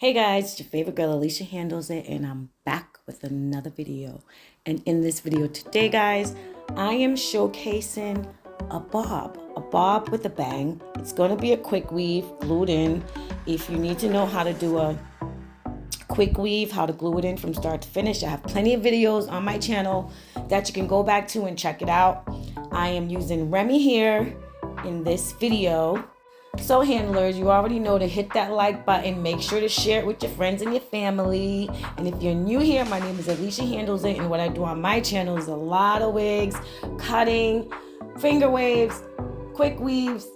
Hey guys, it's your favorite girl Elisha handles it, and I'm back with another video. And in this video today, guys, I am showcasing a bob with a bang. It's going to be a quick weave glued in. If you need to know how to do a quick weave, how to glue it in from start to finish, I have plenty of videos on my channel that you can go back to and check it out. I am using Remy here in this video. So handlers, you already know to hit that like button. Make sure to share it with your friends and your family. And if you're new here, my name is Elisha Handles It, and what I do on my channel is a lot of wigs, cutting, finger waves, quick weaves,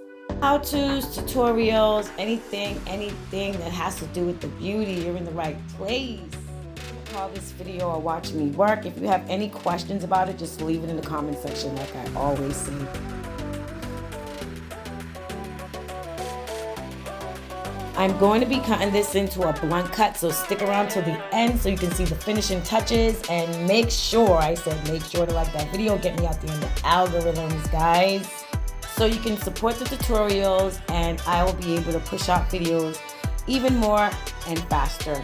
how-tos, tutorials, anything that has to do with the beauty. You're in the right place. Call this video or watch me work. If you have any questions about it, just leave it in the comment section like I always say. I'm going to be cutting this into a blunt cut, so stick around till the end so you can see the finishing touches, and make sure, I said make sure to like that video, get me out there in the algorithms, guys, so you can support the tutorials and I will be able to push out videos even more and faster.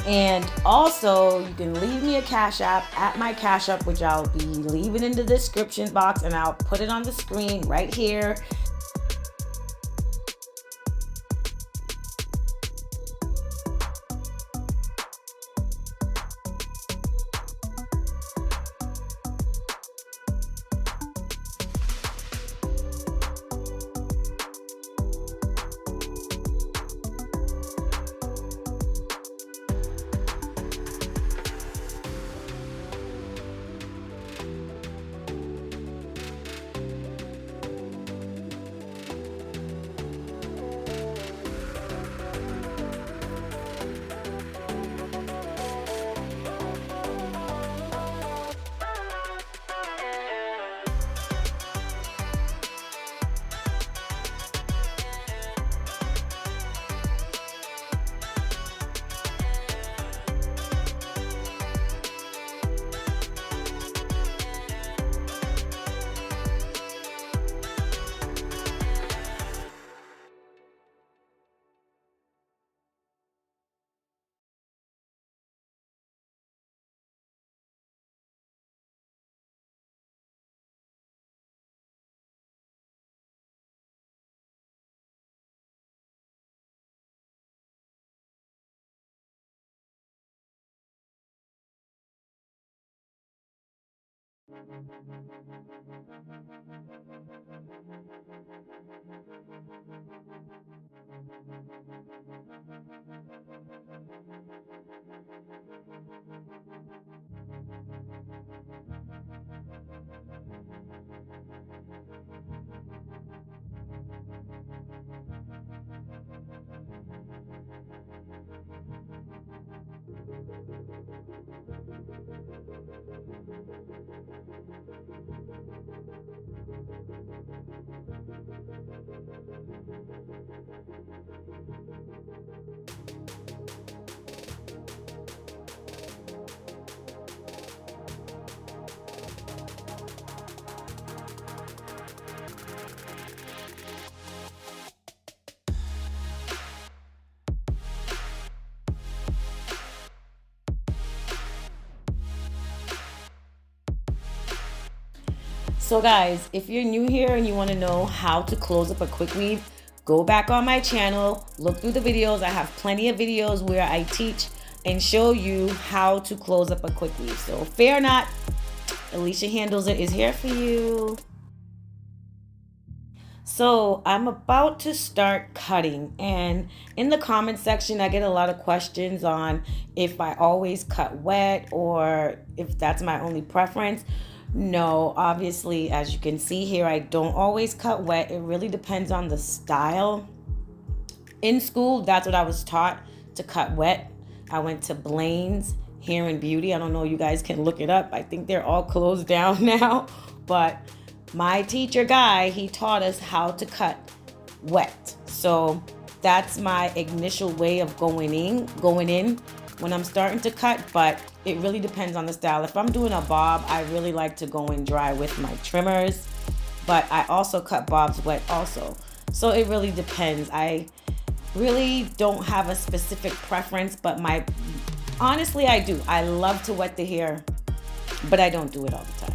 And also, you can leave me a Cash App at my Cash App, which I'll be leaving in the description box, and I'll put it on the screen right here. So guys, if you're new here and you want to know how to close up a quick weave, go back on my channel, look through the videos. I have plenty of videos where I teach and show you how to close up a quick weave. So fear not, Elisha Handles It is here for you. So I'm about to start cutting, and in the comment section I get a lot of questions on if I always cut wet or if that's my only preference. No, obviously, as you can see here, I don't always cut wet. It really depends on the style. In school, that's what I was taught, to cut wet. I went to Blaine's Hair and Beauty. I don't know, you guys can look it up. I think they're all closed down now. But my teacher guy, he taught us how to cut wet. So that's my initial way of going in when I'm starting to cut, but it really depends on the style. If I'm doing a bob, I really like to go in dry with my trimmers, but I also cut bobs wet also. So it really depends. really don't have a specific preference, but honestly, I do. I love to wet the hair, but I don't do it all the time.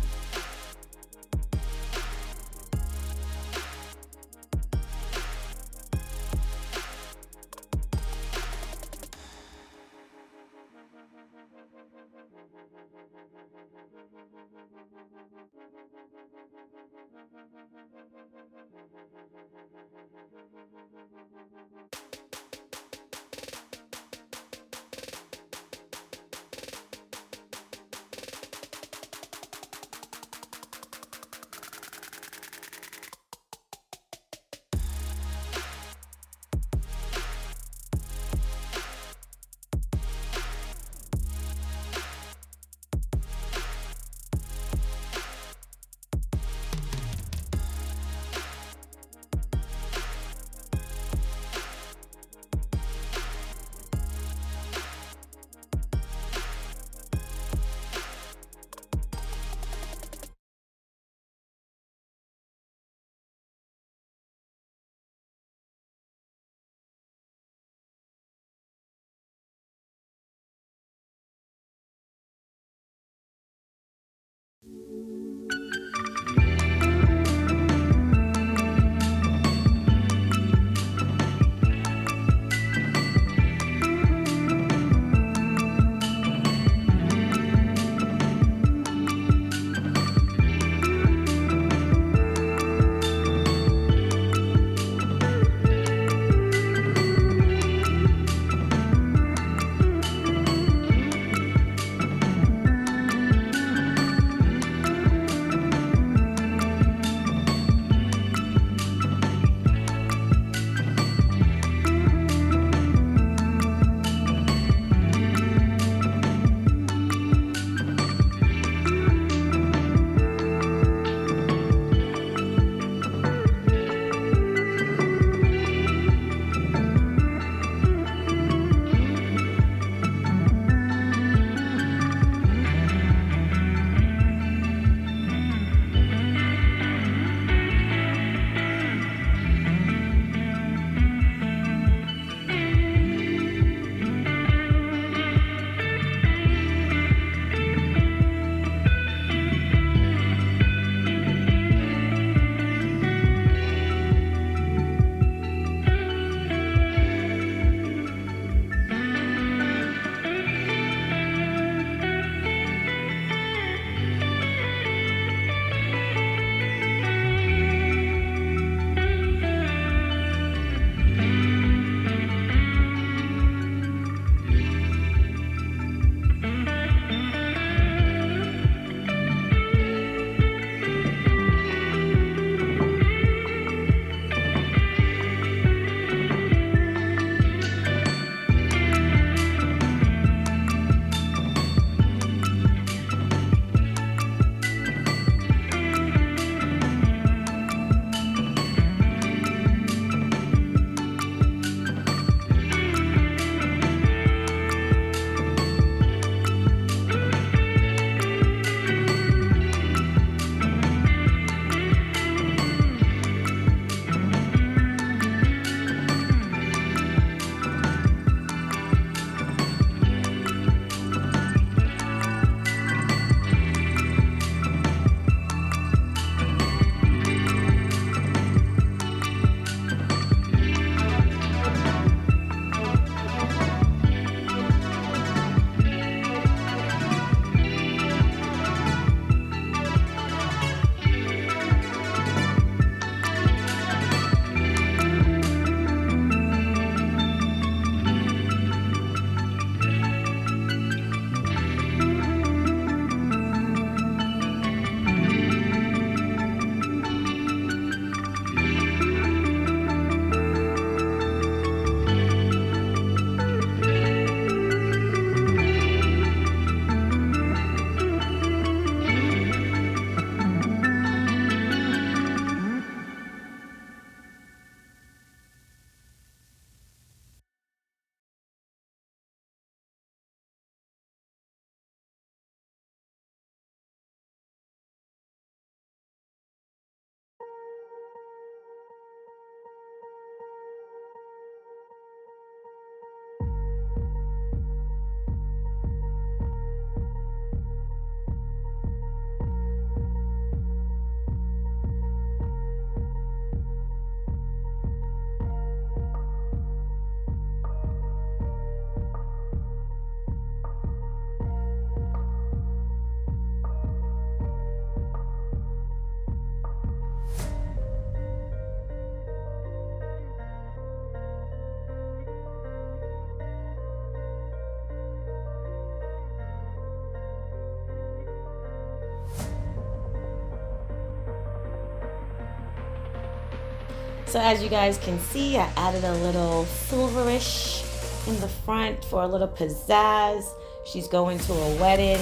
So as you guys can see, I added a little silverish in the front for a little pizzazz. She's going to a wedding,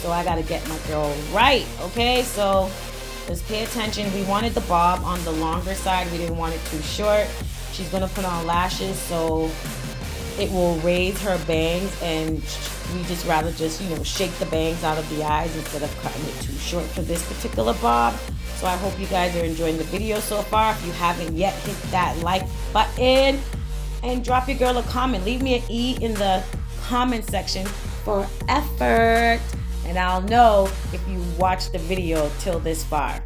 so I gotta get my girl right, okay? So just pay attention. We wanted the bob on the longer side. We didn't want it too short. She's gonna put on lashes, so it will raise her bangs, and we just rather just, you know, shake the bangs out of the eyes instead of cutting it too short for this particular bob. So I hope you guys are enjoying the video so far. If you haven't yet, hit that like button and drop your girl a comment. Leave me an E in the comment section for effort, and I'll know if you watched the video till this far.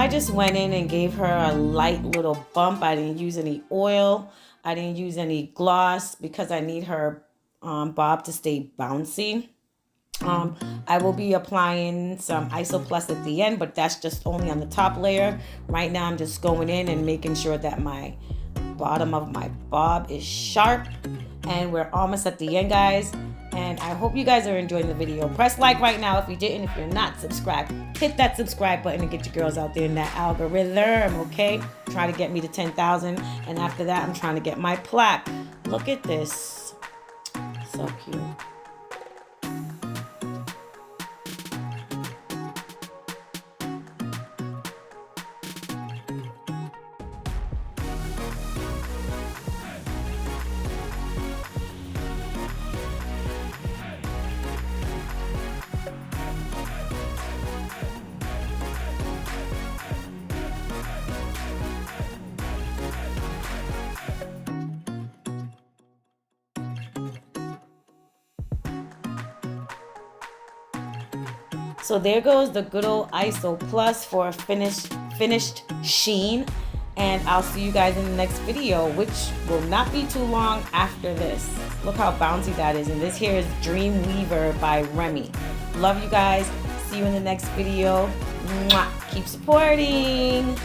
I just went in and gave her a light little bump. I didn't use any oil. I didn't use any gloss because I need her bob to stay bouncy. I will be applying some Iso Plus at the end, but that's just only on the top layer. Right now I'm just going in and making sure that my bottom of my bob is sharp. And we're almost at the end, guys. And I hope you guys are enjoying the video. Press like right now if you didn't. If you're not subscribed, hit that subscribe button and get your girls out there in that algorithm, okay? Try to get me to 10,000. And after that, I'm trying to get my plaque. Look at this. So cute. So there goes the good old Iso Plus for a finished sheen. And I'll see you guys in the next video, which will not be too long after this. Look how bouncy that is. And this here is Dream Weaver by Remy. Love you guys. See you in the next video. Mwah. Keep supporting.